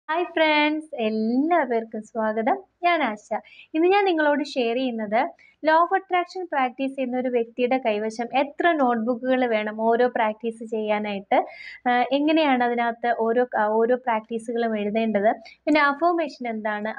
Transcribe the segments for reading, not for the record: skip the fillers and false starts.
Hi friends, എല്ലാവർക്കും സ്വാഗതം. ഞാൻ ആശ. ഇന്ന് ഞാൻ നിങ്ങളോട് ഷെയർ ചെയ്യുന്നത് ലോ ഓഫ് അട്രാക്ഷൻ പ്രാക്ടീസ് ചെയ്യുന്ന ഒരു വ്യക്തിയുടെ കൈവശം എത്ര നോട്ട്ബുക്കുകൾ വേണം ഓരോ പ്രാക്ടീസ് ചെയ്യാനായിട്ട്, എങ്ങനെയാണ് അതിനകത്ത് ഓരോ പ്രാക്ടീസുകളും എഴുതേണ്ടത്, പിന്നെ അഫോർമേഷൻ എന്താണ്,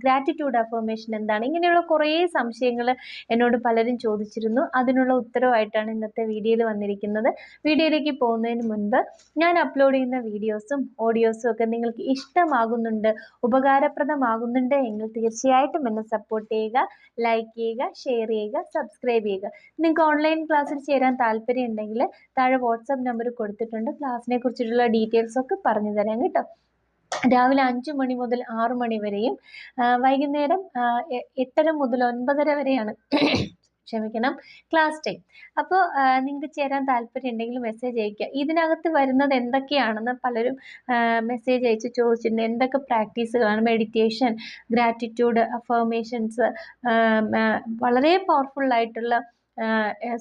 ഗ്രാറ്റിറ്റ്യൂഡ് അഫോർമേഷൻ എന്താണ്, ഇങ്ങനെയുള്ള കുറേ സംശയങ്ങൾ എന്നോട് പലരും ചോദിച്ചിരുന്നു. അതിനുള്ള ഉത്തരവായിട്ടാണ് ഇന്നത്തെ വീഡിയോയിൽ വന്നിരിക്കുന്നത്. വീഡിയോയിലേക്ക് പോകുന്നതിന് മുൻപ് ഞാൻ അപ്ലോഡ് ചെയ്യുന്ന വീഡിയോസും ഓഡിയോസും ഒക്കെ നിങ്ങൾക്ക് ഇഷ്ടമാകുന്നുണ്ട്, ഉപകാരപ്രദമാകുന്നുണ്ട് എങ്കിൽ തീർച്ചയായിട്ടും എന്നെ സപ്പോർട്ട് ചെയ്യുക, ലൈക്ക് ചെയ്യുക, ഷെയർ ചെയ്യുക, സബ്സ്ക്രൈബ് ചെയ്യുക. നിങ്ങൾക്ക് ഓൺലൈൻ ക്ലാസ്സിൽ ചേരാൻ താല്പര്യം ഉണ്ടെങ്കിൽ താഴെ വാട്സാപ്പ് നമ്പർ കൊടുത്തിട്ടുണ്ട്. ക്ലാസ്സിനെ കുറിച്ചിട്ടുള്ള ഡീറ്റെയിൽസ് ഒക്കെ പറഞ്ഞു തരാം കേട്ടോ. രാവിലെ 5 മണി മുതൽ 6 മണി വരെയും വൈകുന്നേരം 8:30 മുതൽ 9:30 വരെയാണ് ക്ഷമിക്കണം, ക്ലാസ് ടൈം. അപ്പോൾ നിങ്ങൾക്ക് ചേരാൻ താല്പര്യം ഉണ്ടെങ്കിൽ മെസ്സേജ് അയയ്ക്കുക. ഇതിനകത്ത് വരുന്നത് എന്തൊക്കെയാണെന്ന് പലരും മെസ്സേജ് അയച്ച് ചോദിച്ചിട്ടുണ്ട്. എന്തൊക്കെ പ്രാക്ടീസുകളാണ്? മെഡിറ്റേഷൻ, ഗ്രാറ്റിറ്റ്യൂഡ്, അഫർമേഷൻസ്, വളരെ പവർഫുൾ ആയിട്ടുള്ള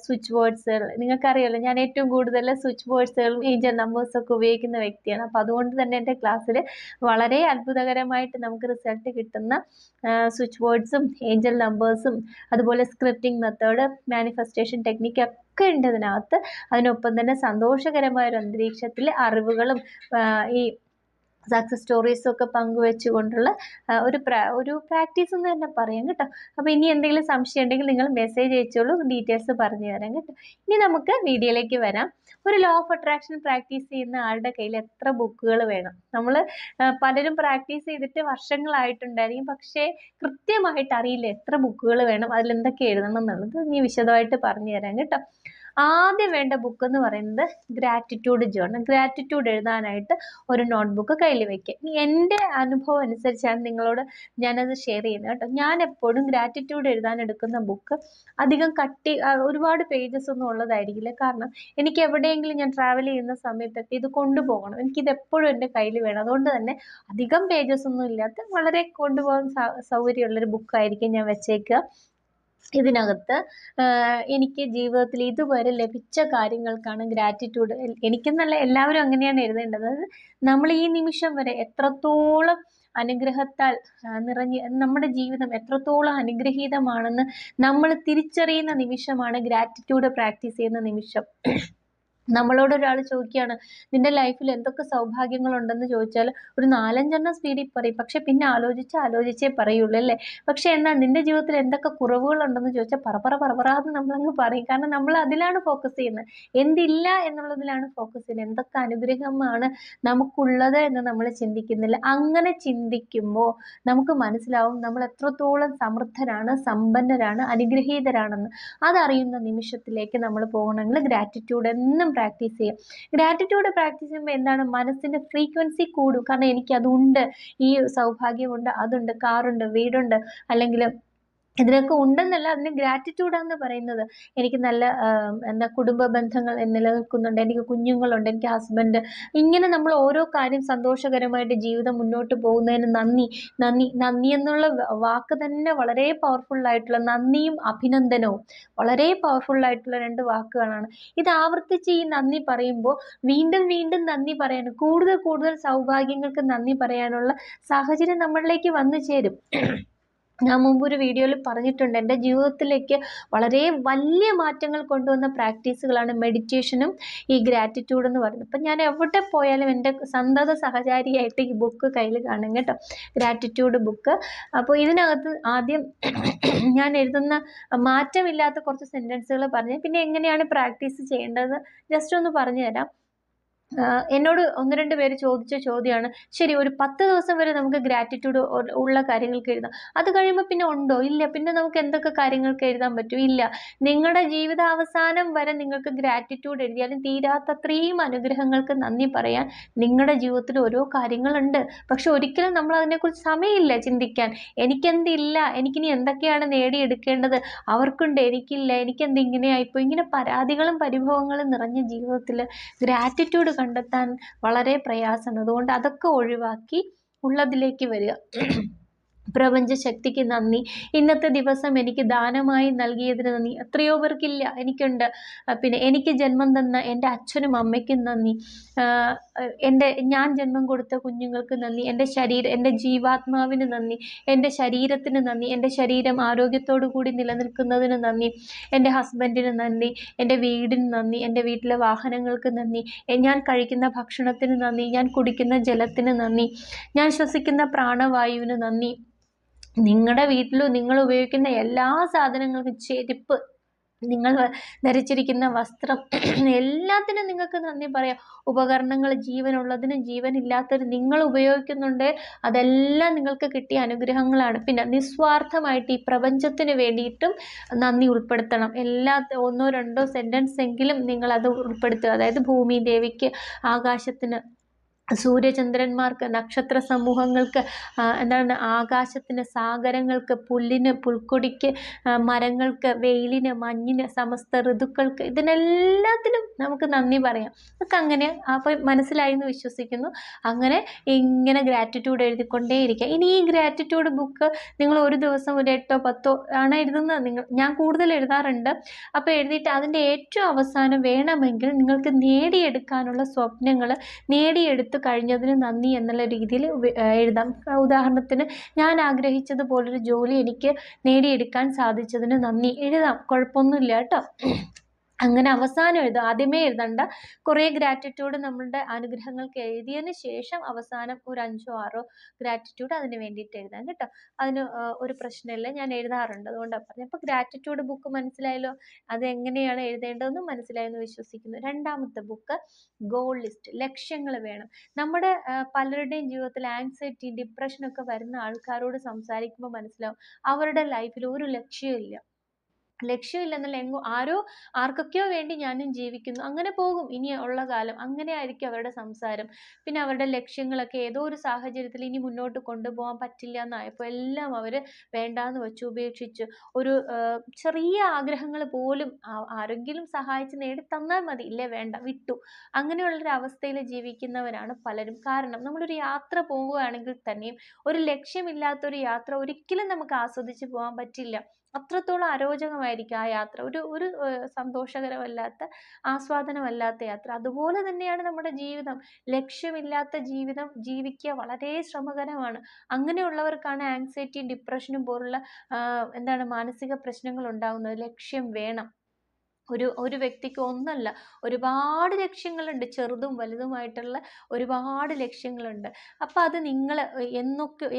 സ്വിച്ച് വേർഡ്സുകൾ. നിങ്ങൾക്കറിയാമല്ലോ, ഞാൻ ഏറ്റവും കൂടുതൽ സ്വിച്ച് വേർഡ്സുകളും ഏഞ്ചൽ നമ്പേഴ്സും ഒക്കെ ഉപയോഗിക്കുന്ന വ്യക്തിയാണ്. അപ്പോൾ അതുകൊണ്ട് തന്നെ എൻ്റെ ക്ലാസ്സിൽ വളരെ അത്ഭുതകരമായിട്ട് നമുക്ക് റിസൾട്ട് കിട്ടുന്ന സ്വിച്ച് വേർഡ്സും ഏഞ്ചൽ നമ്പേഴ്സും അതുപോലെ സ്ക്രിപ്റ്റിംഗ് മെത്തേഡ്, മാനിഫെസ്റ്റേഷൻ ടെക്നിക്ക് ഒക്കെ ഉണ്ട് ഇതിനകത്ത്. അതിനൊപ്പം തന്നെ സന്തോഷകരമായ ഒരു അന്തരീക്ഷത്തിൽ അറിവുകളും ഈ സക്സസ് സ്റ്റോറീസും ഒക്കെ പങ്കുവെച്ചുകൊണ്ടുള്ള ഒരു പ്രാക്ടീസ് എന്ന് തന്നെ പറയാം കേട്ടോ. അപ്പോൾ ഇനി എന്തെങ്കിലും സംശയം ഉണ്ടെങ്കിൽ നിങ്ങൾ മെസ്സേജ് അയച്ചോളൂ, ഡീറ്റെയിൽസ് പറഞ്ഞു തരാം കേട്ടോ. ഇനി നമുക്ക് വീഡിയോയിലേക്ക് വരാം. ഒരു ലോ ഓഫ് അട്രാക്ഷൻ പ്രാക്ടീസ് ചെയ്യുന്ന ആളുടെ കയ്യിൽ എത്ര ബുക്കുകൾ വേണം? നമ്മൾ പലരും പ്രാക്ടീസ് ചെയ്തിട്ട് വർഷങ്ങളായിട്ടുണ്ടായിരിക്കും, പക്ഷേ കൃത്യമായിട്ട് അറിയില്ല എത്ര ബുക്കുകൾ വേണം, അതിലെന്തൊക്കെ എഴുതണം എന്നുള്ളത്. ഇനി വിശദമായിട്ട് പറഞ്ഞു തരാം കേട്ടോ. ആദ്യം വേണ്ട ബുക്ക് എന്ന് പറയുന്നത് ഗ്രാറ്റിറ്റ്യൂഡ് ജേർണൽ. ഗ്രാറ്റിറ്റ്യൂഡ് എഴുതാനായിട്ട് ഒരു നോട്ട്ബുക്ക് കയ്യിൽ വെക്കുക. എൻ്റെ അനുഭവം അനുസരിച്ചാണ് നിങ്ങളോട് ഞാനത് ഷെയർ ചെയ്യുന്നത് കേട്ടോ. ഞാൻ എപ്പോഴും ഗ്രാറ്റിറ്റ്യൂഡ് എഴുതാൻ എടുക്കുന്ന ബുക്ക് അധികം ഒരുപാട് പേജസ് ഒന്നും ഉള്ളതായിരിക്കില്ല. കാരണം എനിക്ക് എവിടെയെങ്കിലും ഞാൻ ട്രാവൽ ചെയ്യുന്ന സമയത്തൊക്കെ ഇത് കൊണ്ടുപോകണം, എനിക്കിത് എപ്പോഴും എൻ്റെ കയ്യിൽ വേണം. അതുകൊണ്ട് തന്നെ അധികം പേജസ് ഒന്നും ഇല്ലാത്ത വളരെ കൊണ്ടുപോകാൻ സൗകര്യമുള്ളൊരു ബുക്കായിരിക്കും ഞാൻ വെച്ചേക്കുക. ഇതിനകത്ത് എനിക്ക് ജീവിതത്തിൽ ഇതുവരെ ലഭിച്ച കാര്യങ്ങൾക്കാണ് ഗ്രാറ്റിറ്റ്യൂഡ്. എനിക്കെന്നല്ല, എല്ലാവരും അങ്ങനെയാണ് എഴുതേണ്ടത്. അതായത് നമ്മൾ ഈ നിമിഷം വരെ എത്രത്തോളം അനുഗ്രഹത്താൽ നമ്മുടെ ജീവിതം എത്രത്തോളം അനുഗ്രഹീതമാണെന്ന് നമ്മൾ തിരിച്ചറിയുന്ന നിമിഷമാണ് ഗ്രാറ്റിറ്റ്യൂഡ് പ്രാക്ടീസ് ചെയ്യുന്ന നിമിഷം. നമ്മളോട് ഒരാൾ ചോദിക്കുകയാണ്, നിന്റെ ലൈഫിൽ എന്തൊക്കെ സൗഭാഗ്യങ്ങളുണ്ടെന്ന് ചോദിച്ചാൽ ഒരു 4-5 സ്പീഡിൽ പറയും, പക്ഷെ പിന്നെ ആലോചിച്ചേ പറയുള്ളൂ അല്ലേ. പക്ഷെ എന്നാൽ നിന്റെ ജീവിതത്തിൽ എന്തൊക്കെ കുറവുകളുണ്ടെന്ന് ചോദിച്ചാൽ പറന്ന് നമ്മളങ്ങ് പറയും. കാരണം നമ്മൾ അതിലാണ് ഫോക്കസ് ചെയ്യുന്നത്, എന്തില്ല എന്നുള്ളതിലാണ് ഫോക്കസ് ചെയ്യുന്നത്. എന്തൊക്കെ അനുഗ്രഹമാണ് നമുക്കുള്ളത് എന്ന് നമ്മൾ ചിന്തിക്കുന്നില്ല. അങ്ങനെ ചിന്തിക്കുമ്പോൾ നമുക്ക് മനസ്സിലാവും നമ്മൾ എത്രത്തോളം സമൃദ്ധരാണ്, സമ്പന്നരാണ്, അനുഗ്രഹീതരാണെന്ന്. അതറിയുന്ന നിമിഷത്തിലേക്ക് നമ്മൾ പോകണമെങ്കിൽ ഗ്രാറ്റിറ്റ്യൂഡ് എന്നും പ്രാക്ടീസ് ചെയ്യാം. ഗ്രാറ്റിറ്റ്യൂഡ് പ്രാക്ടീസ് ചെയ്യുമ്പോൾ എന്താണ്, മനസ്സിന്റെ ഫ്രീക്വൻസി കൂടും. കാരണം എനിക്ക് അതുണ്ട്, ഈ സൗഭാഗ്യമുണ്ട്, അതുണ്ട്, കാറുണ്ട്, വീടുണ്ട്, അല്ലെങ്കിൽ ഇതിനൊക്കെ ഉണ്ടെന്നല്ല, അതിന് ഗ്രാറ്റിറ്റ്യൂഡാന്ന് പറയുന്നത്. എനിക്ക് നല്ല കുടുംബ ബന്ധങ്ങൾ നിലനിൽക്കുന്നുണ്ട്, എനിക്ക് കുഞ്ഞുങ്ങളുണ്ട്, എനിക്ക് ഹസ്ബൻഡ്, ഇങ്ങനെ നമ്മൾ ഓരോ കാര്യം സന്തോഷകരമായിട്ട് ജീവിതം മുന്നോട്ട് പോകുന്നതിന് നന്ദി എന്നുള്ള വാക്ക് തന്നെ വളരെ പവർഫുൾ ആയിട്ടുള്ള, നന്ദിയും അഭിനന്ദനവും വളരെ പവർഫുൾ ആയിട്ടുള്ള 2 വാക്കുകളാണ്. ഇത് ആവർത്തിച്ച് ഈ നന്ദി പറയുമ്പോൾ വീണ്ടും നന്ദി പറയാൻ, കൂടുതൽ സൗഭാഗ്യങ്ങൾക്ക് നന്ദി പറയാനുള്ള സാഹചര്യം നമ്മളിലേക്ക് വന്നു ചേരും. ഞാൻ മുമ്പ് ഒരു വീഡിയോയിൽ പറഞ്ഞിട്ടുണ്ട്, എൻ്റെ ജീവിതത്തിലേക്ക് വളരെ വലിയ മാറ്റങ്ങൾ കൊണ്ടുവന്ന പ്രാക്ടീസുകളാണ് മെഡിറ്റേഷനും ഈ ഗ്രാറ്റിറ്റ്യൂഡ് എന്ന് പറയുന്നത്. അപ്പം ഞാൻ എവിടെ പോയാലും എൻ്റെ സന്തത സഹചാരിയായിട്ട് ഈ ബുക്ക് കയ്യിൽ കാണും കേട്ടോ, ഗ്രാറ്റിറ്റ്യൂഡ് ബുക്ക്. അപ്പോൾ ഇതിനകത്ത് ആദ്യം ഞാൻ എഴുതുന്ന മാറ്റമില്ലാത്ത കുറച്ച് സെൻറ്റൻസുകൾ പറഞ്ഞ്, പിന്നെ എങ്ങനെയാണ് പ്രാക്ടീസ് ചെയ്യേണ്ടത് ജസ്റ്റ് ഒന്ന് പറഞ്ഞു തരാം. എന്നോട് 1-2 പേര് ചോദിച്ച ചോദ്യമാണ്, ശരി ഒരു 10 ദിവസം വരെ നമുക്ക് ഗ്രാറ്റിറ്റ്യൂഡ് ഉള്ള കാര്യങ്ങൾക്ക് എഴുതാം, അത് കഴിയുമ്പോൾ പിന്നെ ഉണ്ടോ? ഇല്ല. പിന്നെ നമുക്ക് എന്തൊക്കെ കാര്യങ്ങൾക്ക് എഴുതാൻ പറ്റും? ഇല്ല. നിങ്ങളുടെ ജീവിതാവസാനം വരെ നിങ്ങൾക്ക് ഗ്രാറ്റിറ്റ്യൂഡ് എഴുതിയാലും തീരാത്തത്രയും അനുഗ്രഹങ്ങൾക്ക് നന്ദി പറയാൻ നിങ്ങളുടെ ജീവിതത്തിൽ ഓരോ കാര്യങ്ങളുണ്ട്. പക്ഷെ ഒരിക്കലും നമ്മൾ അതിനെക്കുറിച്ച് സമയമില്ല ചിന്തിക്കാൻ. എനിക്കെന്തില്ല, എനിക്കിനി എന്തൊക്കെയാണ് നേടിയെടുക്കേണ്ടത്, അവർക്കുണ്ട്, എനിക്കില്ല, എനിക്കെന്ത് ഇങ്ങനെയായിപ്പോ, ഇങ്ങനെ പരാതികളും പരിഭവങ്ങളും നിറഞ്ഞ ജീവിതത്തിൽ ഗ്രാറ്റിറ്റ്യൂഡ് കണ്ടെത്താൻ വളരെ പ്രയാസമാണ്. അതുകൊണ്ട് അതൊക്കെ ഒഴിവാക്കി ഉള്ളതിലേക്ക് വരിക. പ്രപഞ്ച ശക്തിക്ക് നന്ദി. ഇന്നത്തെ ദിവസം എനിക്ക് ദാനമായി നൽകിയതിന് നന്ദി. എത്രയോ പേർക്കില്ല, എനിക്കുണ്ട്. പിന്നെ എനിക്ക് ജന്മം തന്ന എൻ്റെ അച്ഛനും അമ്മയ്ക്കും നന്ദി. ഞാൻ ജന്മം കൊടുത്ത കുഞ്ഞുങ്ങൾക്ക് നന്ദി. എൻ്റെ ജീവാത്മാവിന് നന്ദി. എൻ്റെ ശരീരത്തിന് നന്ദി. എൻ്റെ ശരീരം ആരോഗ്യത്തോടു കൂടി നിലനിൽക്കുന്നതിന് നന്ദി. എൻ്റെ ഹസ്ബൻഡിന് നന്ദി. എൻ്റെ വീടിന് നന്ദി. എൻ്റെ വീട്ടിലെ വാഹനങ്ങൾക്ക് നന്ദി. ഞാൻ കഴിക്കുന്ന ഭക്ഷണത്തിന് നന്ദി. ഞാൻ കുടിക്കുന്ന ജലത്തിന് നന്ദി. ഞാൻ ശ്വസിക്കുന്ന പ്രാണവായുവിന് നന്ദി. നിങ്ങളുടെ വീട്ടിലും നിങ്ങൾ ഉപയോഗിക്കുന്ന എല്ലാ സാധനങ്ങൾക്കും, ചെരുപ്പ്, നിങ്ങൾ ധരിച്ചിരിക്കുന്ന വസ്ത്രം, എല്ലാത്തിനും നിങ്ങൾക്ക് നന്ദി പറയാം. ഉപകരണങ്ങൾ, ജീവനുള്ളതിനും ജീവനില്ലാത്തതിനും നിങ്ങൾ ഉപയോഗിക്കുന്നുണ്ട്. അതെല്ലാം നിങ്ങൾക്ക് കിട്ടിയ അനുഗ്രഹങ്ങളാണ്. പിന്നെ നിസ്വാർത്ഥമായിട്ട് ഈ പ്രപഞ്ചത്തിന് വേണ്ടിയിട്ടും നന്ദി ഉൾപ്പെടുത്തണം. ഒന്നോ രണ്ടോ സെൻറ്റൻസ് എങ്കിലും നിങ്ങളത് ഉൾപ്പെടുത്തുക. അതായത് ഭൂമി ദേവിക്ക്, ആകാശത്തിന്, സൂര്യചന്ദ്രന്മാർക്ക്, നക്ഷത്ര സമൂഹങ്ങൾക്ക്, ആകാശത്തിന്, സാഗരങ്ങൾക്ക്, പുല്ലിന്, പുൽക്കൊടിക്ക്, മരങ്ങൾക്ക്, വെയിലിന്, മഞ്ഞിന്, സമസ്ത ഋതുക്കൾക്ക്, ഇതിനെല്ലാത്തിനും നമുക്ക് നന്ദി പറയാം. അതൊക്കെ അങ്ങനെ അപ്പോൾ മനസ്സിലായി എന്ന് വിശ്വസിക്കുന്നു. അങ്ങനെ ഇങ്ങനെ ഗ്രാറ്റിറ്റ്യൂഡ് എഴുതിക്കൊണ്ടേയിരിക്കുക. ഇനി ഈ ഗ്രാറ്റിറ്റ്യൂഡ് ബുക്ക് നിങ്ങൾ ഒരു ദിവസം ഒരു 8 10 ആണ് എഴുതുന്നത്. ഞാൻ കൂടുതൽ എഴുതാറുണ്ട്. അപ്പോൾ എഴുതിയിട്ട് അതിൻ്റെ ഏറ്റവും അവസാനം വേണമെങ്കിൽ നിങ്ങൾക്ക് നേടിയെടുക്കാനുള്ള സ്വപ്നങ്ങൾ നേടിയെടുത്ത് കഴിഞ്ഞതിന് നന്ദി എന്നുള്ള രീതിയിൽ എഴുതാം. ഉദാഹരണത്തിന്, ഞാൻ ആഗ്രഹിച്ചതുപോലൊരു ജോലി എനിക്ക് നേടിയെടുക്കാൻ സാധിച്ചതിന് നന്ദി എഴുതാം. കുഴപ്പമൊന്നുമില്ല കേട്ടോ. അങ്ങനെ അവസാനം എഴുതുക. ആദ്യമേ എഴുതണ്ട. കുറേ ഗ്രാറ്റിറ്റ്യൂഡ് നമ്മളുടെ അനുഗ്രഹങ്ങൾക്ക് എഴുതിയതിന് ശേഷം അവസാനം ഒരു 5 6 ഗ്രാറ്റിറ്റ്യൂഡ് അതിന് വേണ്ടിയിട്ട് എഴുതാം കേട്ടോ. അതിന് ഒരു പ്രശ്നമില്ല, ഞാൻ എഴുതാറുണ്ട്. അതുകൊണ്ടാണ് പറഞ്ഞത്. അപ്പോൾ ഗ്രാറ്റിറ്റ്യൂഡ് ബുക്ക് മനസ്സിലായല്ലോ. അതെങ്ങനെയാണ് എഴുതേണ്ടതെന്നും മനസ്സിലായെന്ന് വിശ്വസിക്കുന്നു. രണ്ടാമത്തെ ബുക്ക് ഗോൾ ലിസ്റ്റ്. ലക്ഷ്യങ്ങൾ വേണം. നമ്മുടെ പലരുടെയും ജീവിതത്തിൽ ആങ്സൈറ്റി, ഡിപ്രഷനൊക്കെ വരുന്ന ആൾക്കാരോട് സംസാരിക്കുമ്പോൾ മനസ്സിലാവും അവരുടെ ലൈഫിൽ ഒരു ലക്ഷ്യമില്ല. ലക്ഷ്യമില്ലെന്നുള്ള ആർക്കൊക്കെയോ വേണ്ടി ഞാനും ജീവിക്കുന്നു, അങ്ങനെ പോകും ഇനി ഉള്ള കാലം. അങ്ങനെ ആയിരിക്കും അവരുടെ സംസാരം. പിന്നെ അവരുടെ ലക്ഷ്യങ്ങളൊക്കെ ഏതോ ഒരു സാഹചര്യത്തിൽ ഇനി മുന്നോട്ട് കൊണ്ടുപോകാൻ പറ്റില്ല എന്നായപ്പോൾ എല്ലാം അവർ വേണ്ടാന്ന് വെച്ചു, ഉപേക്ഷിച്ചു. ഒരു ചെറിയ ആഗ്രഹങ്ങൾ പോലും ആരെങ്കിലും സഹായിച്ച് നേടി തന്നാൽ മതി, ഇല്ലേ വേണ്ട, വിട്ടു. അങ്ങനെയുള്ളൊരു അവസ്ഥയിൽ ജീവിക്കുന്നവരാണ് പലരും. കാരണം നമ്മളൊരു യാത്ര പോവുകയാണെങ്കിൽ തന്നെയും ഒരു ലക്ഷ്യമില്ലാത്തൊരു യാത്ര ഒരിക്കലും നമുക്ക് ആസ്വദിച്ച് പോകാൻ പറ്റില്ല. അത്രത്തോളം അരോചകമായിരിക്കും ആ യാത്ര. ഒരു സന്തോഷകരമല്ലാത്ത, ആസ്വാദനമല്ലാത്ത യാത്ര. അതുപോലെ തന്നെയാണ് നമ്മുടെ ജീവിതം. ലക്ഷ്യമില്ലാത്ത ജീവിതം ജീവിക്കുക വളരെ ശ്രമകരമാണ്. അങ്ങനെയുള്ളവർക്കാണ് ആങ്സൈറ്റിയും ഡിപ്രഷനും പോലുള്ള മാനസിക പ്രശ്നങ്ങൾ ഉണ്ടാകുന്നത്. ലക്ഷ്യം വേണം. ഒരു വ്യക്തിക്ക് ഒന്നല്ല, ഒരുപാട് ലക്ഷ്യങ്ങളുണ്ട്. ചെറുതും വലുതുമായിട്ടുള്ള ഒരുപാട് ലക്ഷ്യങ്ങളുണ്ട്. അപ്പോൾ അത് നിങ്ങൾ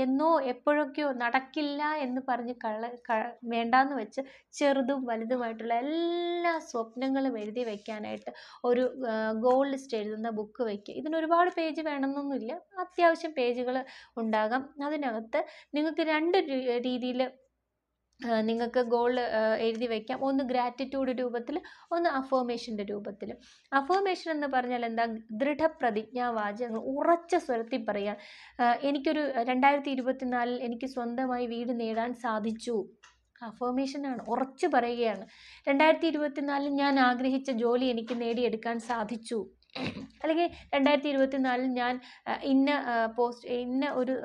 എന്നോ എപ്പോഴൊക്കെയോ നടക്കില്ല എന്ന് പറഞ്ഞ് വേണ്ടാന്ന് വെച്ച് ചെറുതും വലുതുമായിട്ടുള്ള എല്ലാ സ്വപ്നങ്ങളും എഴുതി വയ്ക്കാനായിട്ട് ഒരു ഗോൾ ലിസ്റ്റ് എഴുതുന്ന ബുക്ക് വയ്ക്കുക. ഇതിന് ഒരുപാട് പേജ് വേണമെന്നൊന്നുമില്ല, അത്യാവശ്യം പേജുകൾ ഉണ്ടാകാം. അതിനകത്ത് നിങ്ങൾക്ക് 2 രീതിയിൽ നിങ്ങൾക്ക് ഗോൾ എഴുതി വയ്ക്കാം. ഒന്ന് ഗ്രാറ്റിറ്റ്യൂഡ് രൂപത്തിൽ, ഒന്ന് അഫർമേഷൻ്റെ രൂപത്തിൽ. അഫർമേഷൻ എന്ന് പറഞ്ഞാൽ എന്താ? ദൃഢപ്രതിജ്ഞാവാചകങ്ങൾ, ഉറച്ച സ്വരത്തിൽ പറയാൻ. എനിക്കൊരു 2024 എനിക്ക് സ്വന്തമായി വീട് നേടാൻ സാധിച്ചു. അഫർമേഷനാണ്, ഉറച്ചു പറയുകയാണ്. 2024 ഞാൻ ആഗ്രഹിച്ച ജോലി എനിക്ക് നേടിയെടുക്കാൻ സാധിച്ചു. അല്ലെങ്കിൽ 2024 ഞാൻ ഇന്ന ഒരു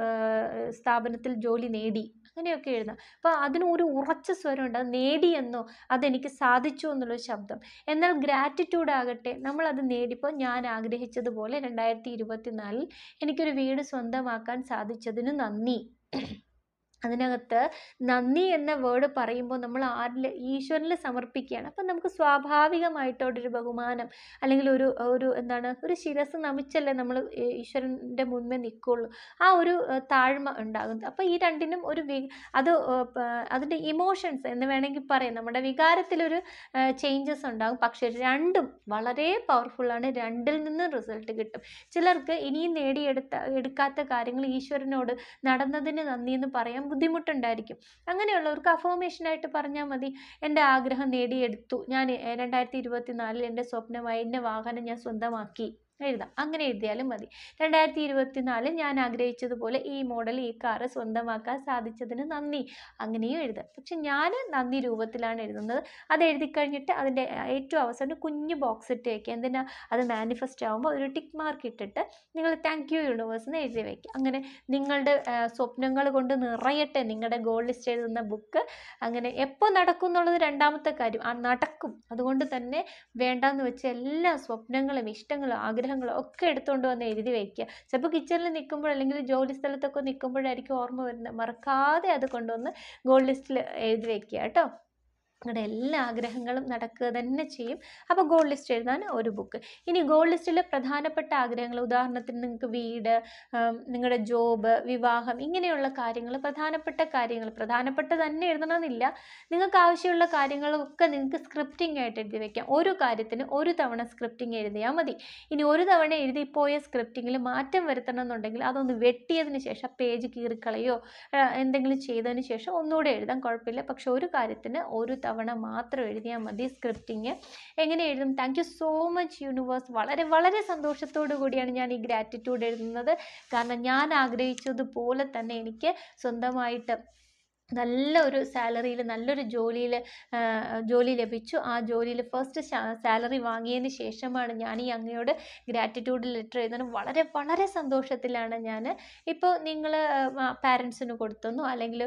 സ്ഥാപനത്തിൽ ജോലി നേടി. അങ്ങനെയൊക്കെ എഴുതാം. അപ്പോൾ അതിന് ഒരു ഉറച്ച സ്വരമുണ്ട്. അത് നേടിയെന്നോ അതെനിക്ക് സാധിച്ചു എന്നുള്ളൊരു ശബ്ദം. എന്നാൽ ഗ്രാറ്റിറ്റ്യൂഡ് ആകട്ടെ, നമ്മളത് നേടിയപ്പോൾ ഞാൻ ആഗ്രഹിച്ചതുപോലെ 2024 എനിക്കൊരു വീട് സ്വന്തമാക്കാൻ സാധിച്ചതിന് നന്ദി. അതിനകത്ത് നന്ദി എന്ന വേർഡ് പറയുമ്പോൾ നമ്മൾ ഈശ്വരനിൽ സമർപ്പിക്കുകയാണ്. അപ്പം നമുക്ക് സ്വാഭാവികമായിട്ടൊരു ബഹുമാനം, അല്ലെങ്കിൽ ഒരു ശിരസ് നമിച്ചല്ലേ നമ്മൾ ഈശ്വരൻ്റെ മുൻപേ നിൽക്കുള്ളൂ. ആ ഒരു താഴ്മ ഉണ്ടാകും. അപ്പോൾ ഈ രണ്ടിനും അതിൻ്റെ ഇമോഷൻസ് എന്ന് വേണമെങ്കിൽ പറയാം, നമ്മുടെ വികാരത്തിലൊരു ചേഞ്ചസ് ഉണ്ടാകും. പക്ഷെ രണ്ടും വളരെ പവർഫുള്ളാണ്. രണ്ടിൽ നിന്നും റിസൾട്ട് കിട്ടും. ചിലർക്ക് ഇനിയും എടുക്കാത്ത കാര്യങ്ങൾ ഈശ്വരനോട് നടന്നതിന് നന്ദി എന്ന് പറയാൻ ബുദ്ധിമുട്ടുണ്ടായിരിക്കും. അങ്ങനെയുള്ളവർക്ക് അഫർമേഷനായിട്ട് പറഞ്ഞാൽ മതി, എൻ്റെ ആഗ്രഹം നേടിയെടുത്തു, ഞാൻ 2024 എൻ്റെ സ്വപ്നമായ ഇന്ന വാഹനം ഞാൻ സ്വന്തമാക്കി എഴുതാം. അങ്ങനെ എഴുതിയാലും മതി. 2024 ഞാൻ ആഗ്രഹിച്ചതുപോലെ ഈ മോഡൽ ഈ കാറ് സ്വന്തമാക്കാൻ സാധിച്ചതിന് നന്ദി, അങ്ങനെയും എഴുതാം. പക്ഷെ ഞാൻ നന്ദി രൂപത്തിലാണ് എഴുതുന്നത്. അത് എഴുതി കഴിഞ്ഞിട്ട് അതിൻ്റെ ഏറ്റവും അവസാനം കുഞ്ഞു ബോക്സ് ഇട്ട് വയ്ക്കുക. എന്തിനാ? അത് മാനിഫെസ്റ്റ് ആകുമ്പോൾ ഒരു ടിക്ക് മാർക്ക് ഇട്ടിട്ട് നിങ്ങൾ താങ്ക് യു യൂണിവേഴ്സ് എന്ന് എഴുതി വയ്ക്കുക. അങ്ങനെ നിങ്ങളുടെ സ്വപ്നങ്ങൾ കൊണ്ട് നിറയട്ടെ നിങ്ങളുടെ ഗോൾ ലിസ്റ്റ് എഴുതുന്ന ബുക്ക്. അങ്ങനെ എപ്പോൾ നടക്കും എന്നുള്ളത് രണ്ടാമത്തെ കാര്യം, നടക്കും. അതുകൊണ്ട് തന്നെ വേണ്ടാന്ന് വെച്ച എല്ലാ സ്വപ്നങ്ങളും ഇഷ്ടങ്ങളും ആഗ്രഹങ്ങളും ഒക്കെ എടുത്തുകൊണ്ട് വന്ന് എഴുതി വയ്ക്കുക. ചിലപ്പോൾ കിച്ചണിൽ നിൽക്കുമ്പോൾ അല്ലെങ്കിൽ ജോലി സ്ഥലത്തൊക്കെ നിൽക്കുമ്പോഴായിരിക്കും ഓർമ്മ വരുന്നത്. മറക്കാതെ അത് കൊണ്ടുവന്ന് ഗോൾ ലിസ്റ്റിൽ എഴുതി വയ്ക്കുക കേട്ടോ. നിങ്ങളുടെ എല്ലാ ആഗ്രഹങ്ങളും നടക്കുക തന്നെ ചെയ്യും. അപ്പോൾ ഗോൾ ലിസ്റ്റ് എഴുതാൻ ഒരു ബുക്ക്. ഇനി ഗോൾ ലിസ്റ്റിലെ പ്രധാനപ്പെട്ട ആഗ്രഹങ്ങൾ, ഉദാഹരണത്തിന് നിങ്ങൾക്ക് വീട്, നിങ്ങളുടെ ജോബ്, വിവാഹം, ഇങ്ങനെയുള്ള കാര്യങ്ങൾ, പ്രധാനപ്പെട്ട തന്നെ എഴുതണമെന്നില്ല. നിങ്ങൾക്ക് ആവശ്യമുള്ള കാര്യങ്ങളൊക്കെ നിങ്ങൾക്ക് സ്ക്രിപ്റ്റിംഗ് ആയിട്ട് എഴുതി വയ്ക്കാം. ഒരു കാര്യത്തിന് ഒരു തവണ സ്ക്രിപ്റ്റിംഗ് എഴുതിയാൽ മതി. ഇനി ഒരു തവണ എഴുതിപ്പോയ സ്ക്രിപ്റ്റിങ്ങിൽ മാറ്റം വരുത്തണം എന്നുണ്ടെങ്കിൽ അതൊന്ന് വെട്ടിയതിന് ശേഷം പേജ് കീറിക്കളയോ എന്തെങ്കിലും ചെയ്തതിന് ശേഷം ഒന്നുകൂടെ എഴുതാൻ കുഴപ്പമില്ല. പക്ഷെ ഒരു കാര്യത്തിന് ഒരു തവണ മാത്രം എഴുതിയാൽ മതി സ്ക്രിപ്റ്റിങ്. എങ്ങനെ എഴുതും? Thank you so much universe. വളരെ വളരെ സന്തോഷത്തോടു കൂടിയാണ് ഞാൻ ഈ ഗ്രാറ്റിറ്റ്യൂഡ് എഴുതുന്നത്. കാരണം ഞാൻ ആഗ്രഹിച്ചതുപോലെ തന്നെ എനിക്ക് സ്വന്തമായിട്ട് നല്ല ഒരു സാലറിയിൽ നല്ലൊരു ജോലി ലഭിച്ചു. ആ ജോലിയിൽ ഫസ്റ്റ് സാലറി വാങ്ങിയതിന് ശേഷമാണ് ഞാൻ ഈ അങ്ങയോട് ഗ്രാറ്റിറ്റ്യൂഡ് ലെറ്റർ എഴുതുന്നത്. വളരെ വളരെ സന്തോഷത്തിലാണ് ഞാൻ. ഇപ്പോൾ നിങ്ങൾ പാരൻസിന് കൊടുത്തെന്നോ അല്ലെങ്കിൽ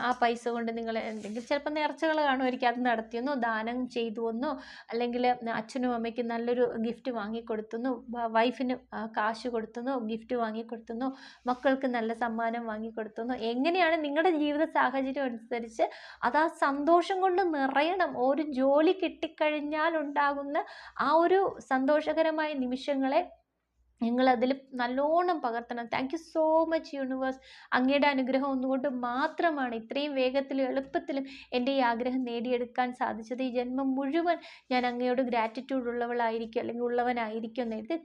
ആ പൈസ കൊണ്ട് നിങ്ങൾ എന്തെങ്കിലും ചിലപ്പോൾ നേർച്ചകൾ കാണുമായിരിക്കും, അത് നടത്തിയെന്നോ ദാനം ചെയ്തുവെന്നോ അല്ലെങ്കിൽ അച്ഛനും അമ്മയ്ക്കും നല്ലൊരു ഗിഫ്റ്റ് വാങ്ങിക്കൊടുത്തെന്നോ വൈഫിന് കാശ് കൊടുത്തെന്നോ ഗിഫ്റ്റ് വാങ്ങിക്കൊടുത്തെന്നോ മക്കൾക്ക് നല്ല സമ്മാനം വാങ്ങിക്കൊടുത്തെന്നോ എങ്ങനെയാണ് നിങ്ങളുടെ ജീവിത സാഹചര്യം അനുസരിച്ച് അത് ആ സന്തോഷം കൊണ്ട് നിറയണം. ഒരു ജോലി കിട്ടിക്കഴിഞ്ഞാൽ ഉണ്ടാകുന്ന ആ ഒരു സന്തോഷകരമായ നിമിഷങ്ങളെ നിങ്ങളതിൽ നല്ലോണം പകർത്തണം. Thank you so much universe. അങ്ങയുടെ അനുഗ്രഹം ഒന്നുകൊണ്ട് മാത്രമാണ് ഇത്രയും വേഗത്തിലും എളുപ്പത്തിലും എൻ്റെ ഈ ആഗ്രഹം നേടിയെടുക്കാൻ സാധിച്ചത്. ഈ ജന്മം മുഴുവൻ ഞാൻ അങ്ങയോട് ഗ്രാറ്റിറ്റ്യൂഡ് ഉള്ളവളായിരിക്കും അല്ലെങ്കിൽ ഉള്ളവനായിരിക്കും എന്ന് എഴുതി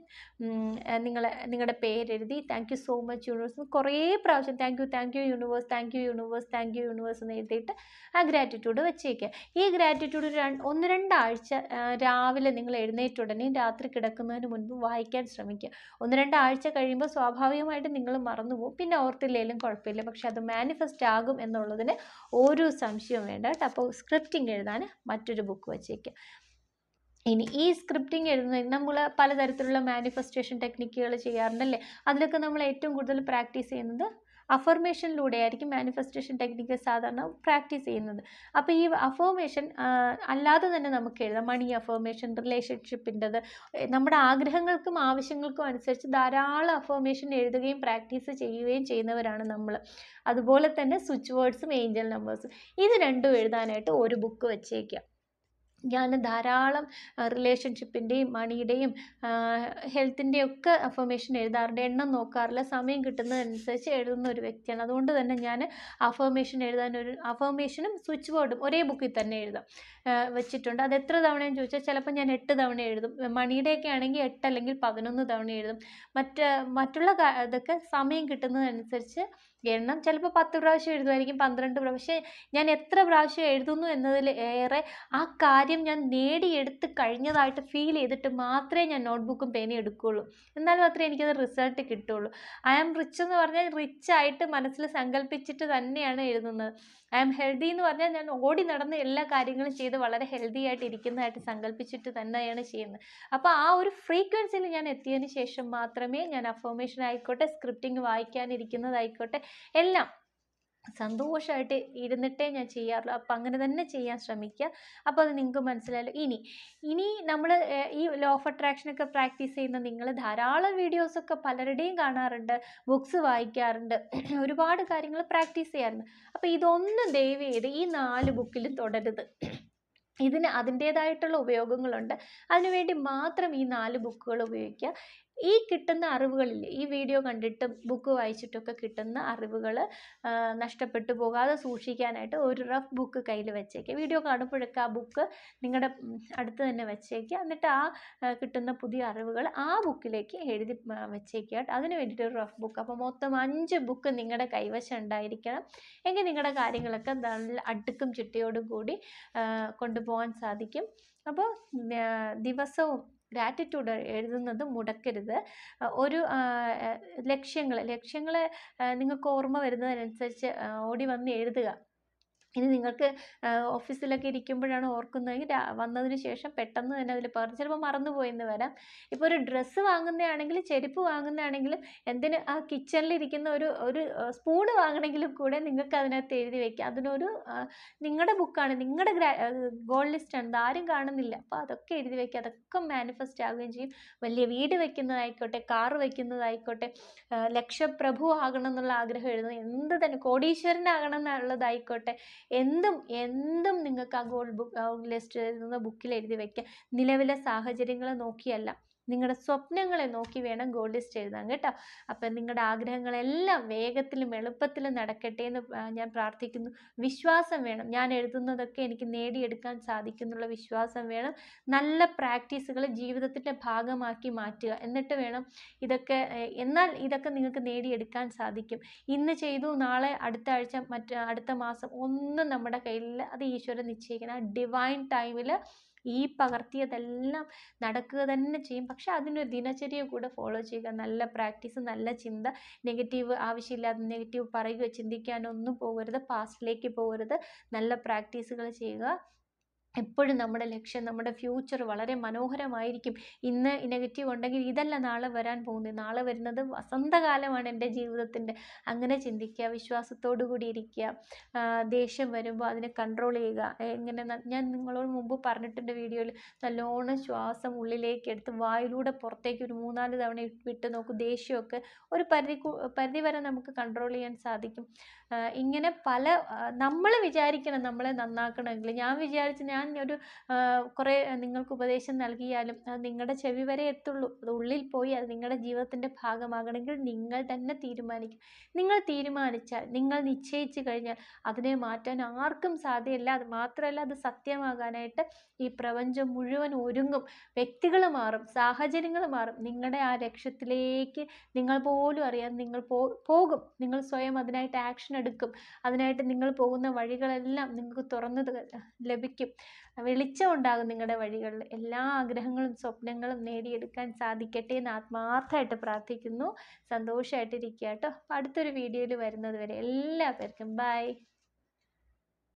നിങ്ങളുടെ പേരെഴുതി thank you so much universe കുറേ പ്രാവശ്യം താങ്ക് യു യൂണിവേഴ്സ് എന്ന് എഴുതിയിട്ട് ആ ഗ്രാറ്റിറ്റ്യൂഡ് വെച്ചേക്കുക. ഈ ഗ്രാറ്റിറ്റ്യൂഡ് 1-2 ആഴ്ച രാവിലെ നിങ്ങൾ എഴുന്നേറ്റുടനെ രാത്രി കിടക്കുന്നതിന് മുൻപ് വായിക്കാൻ ശ്രമിക്കുക. 1-2 ആഴ്ച കഴിയുമ്പോൾ സ്വാഭാവികമായിട്ട് നിങ്ങൾ മറന്നുപോകും. പിന്നെ ഓർത്തില്ലെങ്കിലും കുഴപ്പമില്ല. പക്ഷെ അത് മാനിഫെസ്റ്റ് ആകും എന്നുള്ളതിന് ഒരു സംശയവും വേണ്ട കേട്ടോ. അപ്പോൾ സ്ക്രിപ്റ്റിംഗ് എഴുതാൻ മറ്റൊരു ബുക്ക് വെച്ചേക്കുക. ഇനി ഈ സ്ക്രിപ്റ്റിംഗ് എഴുതുന്നതിന് നമ്മൾ പലതരത്തിലുള്ള മാനിഫെസ്റ്റേഷൻ ടെക്നിക്കുകൾ ചെയ്യാറുണ്ടല്ലേ. അതിലൊക്കെ നമ്മൾ ഏറ്റവും കൂടുതൽ പ്രാക്ടീസ് ചെയ്യുന്നത് അഫർമേഷനിലൂടെ ആയിരിക്കും. മാനിഫെസ്റ്റേഷൻ ടെക്നിക്ക് സാധാരണ പ്രാക്ടീസ് ചെയ്യുന്നത്. അപ്പോൾ ഈ അഫർമേഷൻ അല്ലാതെ തന്നെ നമുക്ക് എഴുതാം. മണി അഫർമേഷൻ, റിലേഷൻഷിപ്പിൻ്റെത്, നമ്മുടെ ആഗ്രഹങ്ങൾക്കും ആവശ്യങ്ങൾക്കും അനുസരിച്ച് ധാരാളം അഫർമേഷൻ എഴുതുകയും പ്രാക്ടീസ് ചെയ്യുകയും ചെയ്യുന്നവരാണ് നമ്മൾ. അതുപോലെ തന്നെ സ്വിച്ച് വേർഡ്സും ഏഞ്ചൽ നമ്പേഴ്സും, ഇത് രണ്ടും എഴുതാനായിട്ട് ഒരു ബുക്ക് വെച്ചേക്കുക. ഞാൻ ധാരാളം റിലേഷൻഷിപ്പിൻ്റെയും മണിയുടെയും ഹെൽത്തിൻ്റെയും ഒക്കെ അഫർമേഷൻ എഴുതാറുണ്ട്. എണ്ണം നോക്കാറില്ല, സമയം കിട്ടുന്നതനുസരിച്ച് എഴുതുന്ന ഒരു വ്യക്തിയാണ്. അതുകൊണ്ട് തന്നെ ഞാൻ അഫർമേഷനും സ്വിച്ച് ബോർഡും ഒരേ ബുക്കിൽ തന്നെ എഴുതാം വെച്ചിട്ടുണ്ട്. അത് എത്ര തവണയെന്ന് ചോദിച്ചാൽ ചിലപ്പോൾ ഞാൻ 8 തവണ എഴുതും. മണിയുടെയൊക്കെ ആണെങ്കിൽ 8 അല്ലെങ്കിൽ 11 തവണ എഴുതും. മറ്റുള്ള ഇതൊക്കെ സമയം കിട്ടുന്നതനുസരിച്ച് എണ്ണം ചിലപ്പോൾ 10 പ്രാവശ്യം എഴുതുമായിരിക്കും, 12 പ്രാവശ്യം. പക്ഷേ ഞാൻ എത്ര പ്രാവശ്യം എഴുതുന്നു എന്നതിൽ ഏറെ ആ കാര്യം ഞാൻ നേടിയെടുത്ത് കഴിഞ്ഞതായിട്ട് ഫീൽ ചെയ്തിട്ട് മാത്രമേ ഞാൻ നോട്ട്ബുക്കും പേനയും എടുക്കുകയുള്ളൂ. എന്നാൽ മാത്രമേ എനിക്കത് റിസൾട്ട് കിട്ടുകയുള്ളൂ. ഐ ആം റിച്ച് എന്ന് പറഞ്ഞാൽ റിച്ചായിട്ട് മനസ്സിൽ സങ്കല്പിച്ചിട്ട് തന്നെയാണ് എഴുതുന്നത്. ഐ ആം ഹെൽത്തി എന്ന് പറഞ്ഞാൽ ഞാൻ ഓടി നടന്ന് എല്ലാ കാര്യങ്ങളും ചെയ്ത് വളരെ ഹെൽത്തി ആയിട്ട് ഇരിക്കുന്നതായിട്ട് സങ്കല്പിച്ചിട്ട് തന്നെയാണ് ചെയ്യുന്നത്. അപ്പോൾ ആ ഒരു ഫ്രീക്വൻസിയിൽ ഞാൻ എത്തിയതിന് ശേഷം മാത്രമേ ഞാൻ അഫർമേഷൻ ആയിക്കോട്ടെ, സ്ക്രിപ്റ്റിംഗ് വായിക്കാനിരിക്കുന്നതായിക്കോട്ടെ എല്ലാം സന്തോഷമായിട്ട് ഇരുന്നിട്ടേ ഞാൻ ചെയ്യാറുള്ളൂ. അപ്പം അങ്ങനെ തന്നെ ചെയ്യാൻ ശ്രമിക്കുക. അപ്പോൾ അത് നിങ്ങൾക്ക് മനസ്സിലായല്ലോ. ഇനി നമ്മൾ ഈ ലോ ഓഫ് അട്രാക്ഷനൊക്കെ പ്രാക്ടീസ് ചെയ്യുന്ന നിങ്ങൾ ധാരാളം വീഡിയോസൊക്കെ പലരുടെയും കാണാറുണ്ട്, ബുക്സ് വായിക്കാറുണ്ട്, ഒരുപാട് കാര്യങ്ങൾ പ്രാക്ടീസ് ചെയ്യാറുണ്ട്. അപ്പോൾ ഇതൊന്നും ദയവ് ചെയ്ത് ഈ 4 ബുക്കിലും തുടരുത്. ഇതിന് അതിൻ്റേതായിട്ടുള്ള ഉപയോഗങ്ങളുണ്ട്. അതിനുവേണ്ടി മാത്രം ഈ 4 ബുക്കുകൾ ഉപയോഗിക്കുക. ഈ കിട്ടുന്ന അറിവുകളിൽ ഈ വീഡിയോ കണ്ടിട്ടും ബുക്ക് വായിച്ചിട്ടൊക്കെ കിട്ടുന്ന അറിവുകൾ നഷ്ടപ്പെട്ടു പോകാതെ സൂക്ഷിക്കാനായിട്ട് ഒരു റഫ് ബുക്ക് കയ്യിൽ വെച്ചേക്കുക. വീഡിയോ കാണുമ്പോഴൊക്കെ ആ ബുക്ക് നിങ്ങളുടെ അടുത്ത് തന്നെ വെച്ചേക്കുക. എന്നിട്ട് ആ കിട്ടുന്ന പുതിയ അറിവുകൾ ആ ബുക്കിലേക്ക് എഴുതി വെച്ചേക്കുക. അതിന് വേണ്ടിയിട്ട് ഒരു റഫ് ബുക്ക്. അപ്പോൾ മൊത്തം 5 ബുക്ക് നിങ്ങളുടെ കൈവശം ഉണ്ടായിരിക്കണം. എങ്കിൽ നിങ്ങളുടെ കാര്യങ്ങളൊക്കെ നല്ല അടുക്കും ചിട്ടയോടും കൂടി കൊണ്ടുപോകാൻ സാധിക്കും. അപ്പോൾ ദിവസവും ഗ്രാറ്റിറ്റ്യൂഡ് എഴുതുന്നത് മുടക്കരുത്. ഒരു ലക്ഷ്യങ്ങൾ നിങ്ങൾക്ക് ഓർമ്മ വരുന്നതിനനുസരിച്ച് ഓടി വന്ന് എഴുതുക. ഇനി നിങ്ങൾക്ക് ഓഫീസിലൊക്കെ ഇരിക്കുമ്പോഴാണ് ഓർക്കുന്നതെങ്കിൽ വന്നതിന് ശേഷം പെട്ടെന്ന് തന്നെ അതിൽ പകർത്തി, ചിലപ്പോൾ മറന്നുപോയെന്ന് വരാം. ഇപ്പോൾ ഒരു ഡ്രസ്സ് വാങ്ങുന്നതാണെങ്കിലും ചെരുപ്പ് വാങ്ങുന്നതാണെങ്കിലും എന്തിന് ആ കിച്ചണിലിരിക്കുന്ന ഒരു സ്പൂണ് വാങ്ങണമെങ്കിലും കൂടെ നിങ്ങൾക്ക് അതിനകത്ത് എഴുതി വയ്ക്കുക. അതിനൊരു നിങ്ങളുടെ ബുക്കാണ്, നിങ്ങളുടെ ഗോൾ ലിസ്റ്റാണ്, ആരും കാണുന്നില്ല. അപ്പോൾ അതൊക്കെ എഴുതി വയ്ക്കുക. അതൊക്കെ മാനിഫെസ്റ്റ് ആവുകയും ചെയ്യും. വലിയ വീട് വയ്ക്കുന്നതായിക്കോട്ടെ, കാറ് വയ്ക്കുന്നതായിക്കോട്ടെ, ലക്ഷപ്രഭു ആകണം എന്നുള്ള ആഗ്രഹം എഴുതുന്നത്, എന്ത് തന്നെ കോടീശ്വരനാകണം എന്നുള്ളതായിക്കോട്ടെ, എന്തും നിങ്ങൾക്ക് ആ ഗോൾ ലിസ്റ്റ് എഴുതുന്ന ബുക്കിൽ എഴുതി വയ്ക്കുക. നിലവിലെ സാഹചര്യങ്ങൾ നോക്കിയല്ല, നിങ്ങളുടെ സ്വപ്നങ്ങളെ നോക്കി വേണം ഗോൾ ലിസ്റ്റ് എഴുതാൻ കേട്ടോ. അപ്പം നിങ്ങളുടെ ആഗ്രഹങ്ങളെല്ലാം വേഗത്തിലും എളുപ്പത്തിലും നടക്കട്ടെ എന്ന് ഞാൻ പ്രാർത്ഥിക്കുന്നു. വിശ്വാസം വേണം, ഞാൻ എഴുതുന്നതൊക്കെ എനിക്ക് നേടിയെടുക്കാൻ സാധിക്കുന്നുള്ള വിശ്വാസം വേണം. നല്ല പ്രാക്ടീസുകൾ ജീവിതത്തിൻ്റെ ഭാഗമാക്കി മാറ്റുക. എന്നിട്ട് വേണം ഇതൊക്കെ, എന്നാൽ ഇതൊക്കെ നിങ്ങൾക്ക് നേടിയെടുക്കാൻ സാധിക്കും. ഇന്ന് ചെയ്തു, നാളെ അടുത്ത ആഴ്ച അടുത്ത മാസം ഒന്നും നമ്മുടെ കയ്യിൽ, അത് ഈശ്വരൻ നിശ്ചയിക്കണം. ആ ഡിവൈൻ ടൈമിൽ ഈ പകർത്തിയതെല്ലാം നടക്കുക തന്നെ ചെയ്യും. പക്ഷെ അതിനൊരു ദിനചര്യ കൂടെ ഫോളോ ചെയ്യുക. നല്ല പ്രാക്ടീസ്, നല്ല ചിന്ത, നെഗറ്റീവ് ആവശ്യമില്ലാതെ നെഗറ്റീവ് പറയുക, ചിന്തിക്കാനൊന്നും പോകരുത്, പാസ്റ്റിലേക്ക് പോകരുത്. നല്ല പ്രാക്ടീസുകൾ ചെയ്യുക. എപ്പോഴും നമ്മുടെ ലക്ഷ്യം, നമ്മുടെ ഫ്യൂച്ചർ വളരെ മനോഹരമായിരിക്കും. ഇന്ന് നെഗറ്റീവ് ഉണ്ടെങ്കിൽ ഇതല്ല നാളെ വരാൻ പോകുന്നത്, നാളെ വരുന്നത് വസന്തകാലമാണ് എൻ്റെ ജീവിതത്തിൻ്റെ. അങ്ങനെ ചിന്തിക്കുക, വിശ്വാസത്തോടു കൂടി ഇരിക്കുക. ദേഷ്യം വരുമ്പോൾ അതിനെ കൺട്രോൾ ചെയ്യുക. എങ്ങനെ, ഞാൻ നിങ്ങളോട് മുമ്പ് പറഞ്ഞിട്ടുണ്ട് വീഡിയോയിൽ, നല്ലോണം ശ്വാസം ഉള്ളിലേക്ക് എടുത്ത് വായിലൂടെ പുറത്തേക്ക് ഒരു 3-4 തവണ വിട്ട് നോക്കൂ. ദേഷ്യമൊക്കെ ഒരു പരിധി വരെ നമുക്ക് കൺട്രോൾ ചെയ്യാൻ സാധിക്കും. ഇങ്ങനെ നമ്മൾ വിചാരിക്കണം നമ്മളെ നന്നാക്കണമെങ്കിൽ. ഞാൻ വിചാരിച്ച് ഞാൻ ഒരു കുറേ നിങ്ങൾക്ക് ഉപദേശം നൽകിയാലും അത് നിങ്ങളുടെ ചെവി വരെ എത്തുള്ളൂ. അത് ഉള്ളിൽ പോയി അത് നിങ്ങളുടെ ജീവിതത്തിൻ്റെ ഭാഗമാകണമെങ്കിൽ നിങ്ങൾ തന്നെ തീരുമാനിക്കും. നിങ്ങൾ തീരുമാനിച്ചാൽ, നിങ്ങൾ നിശ്ചയിച്ചു കഴിഞ്ഞാൽ അതിനെ മാറ്റാൻ ആർക്കും സാധ്യമല്ല. അത് മാത്രമല്ല, അത് സത്യമാകാനായിട്ട് ഈ പ്രപഞ്ചം മുഴുവൻ ഒരുങ്ങും. വ്യക്തികൾ മാറും, സാഹചര്യങ്ങൾ മാറും. നിങ്ങളുടെ ആ ലക്ഷ്യത്തിലേക്ക് നിങ്ങൾ പോലും അറിയാതെ നിങ്ങൾ പോകും. നിങ്ങൾ സ്വയം അതിനായിട്ട് ആക്ഷൻ എടുക്കും. അതിനായിട്ട് നിങ്ങൾ പോകുന്ന വഴികളെല്ലാം നിങ്ങൾക്ക് തുറന്നു ലഭിക്കും. വെളിച്ചം ഉണ്ടാകും നിങ്ങളുടെ വഴികളിൽ. എല്ലാ ആഗ്രഹങ്ങളും സ്വപ്നങ്ങളും നേടിയെടുക്കാൻ സാധിക്കട്ടെ എന്ന് ആത്മാർത്ഥമായിട്ട് പ്രാർത്ഥിക്കുന്നു. സന്തോഷമായിട്ടിരിക്കുക കേട്ടോ. അടുത്തൊരു വീഡിയോയിൽ വരുന്നത് വരെ എല്ലാവർക്കും ബൈ.